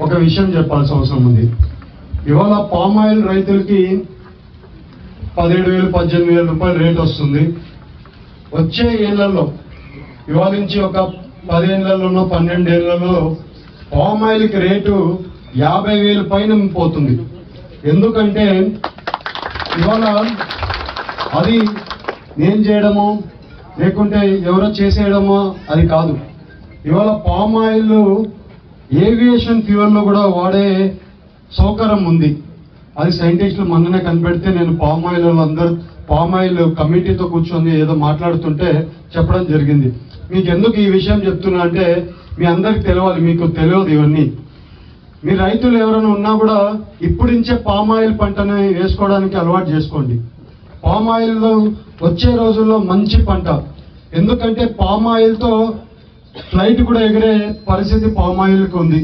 ఒక విషయం చెప్పాల్సిన అవసరం ఉంది. ఇవాళ పామ్ ఆయిల్ రైతులకి 17,000 18,000 రూపాయలు రేట్ వస్తుంది. వచ్చే ఏళ్లలో ఇవాళ నుంచి ఒక 10 ఏళ్లలోనో 12 ఏళ్లలో పామ్ ఆయిల్కి రేటు 50,000 పైన పోతుంది. ఎందుకంటే ఇవాళ అది నేను చేయడమో లేకుంటే ఎవరో చేసేయడమో అది కాదు. ఇవాళ పామ్ ఆయిల్ ఏవియేషన్ ఫ్యూయల్లో కూడా వాడే సౌకర్యం ఉంది. అది సైంటిస్టులు మొన్ననే కనిపెడితే నేను పామ్ ఆయిల్ కమిటీతో కూర్చొని ఏదో మాట్లాడుతుంటే చెప్పడం జరిగింది. మీకు ఎందుకు ఈ విషయం చెప్తున్నా అంటే మీ అందరికి తెలియాలి, మీకు తెలియదు ఇవన్నీ. మీ రైతులు ఎవరైనా ఉన్నా కూడా ఇప్పుడు నుంచే పామ్ ఆయిల్ పంటని వేసుకోవడానికి అలవాటు చేసుకోండి. పామ్ ఆయిల్ వచ్చే రోజుల్లో మంచి పంట. ఎందుకంటే పామ్ ఆయిల్తో ఫ్లైట్ కూడా ఎగిరే పరిస్థితి పామ్ ఆయిల్కి ఉంది.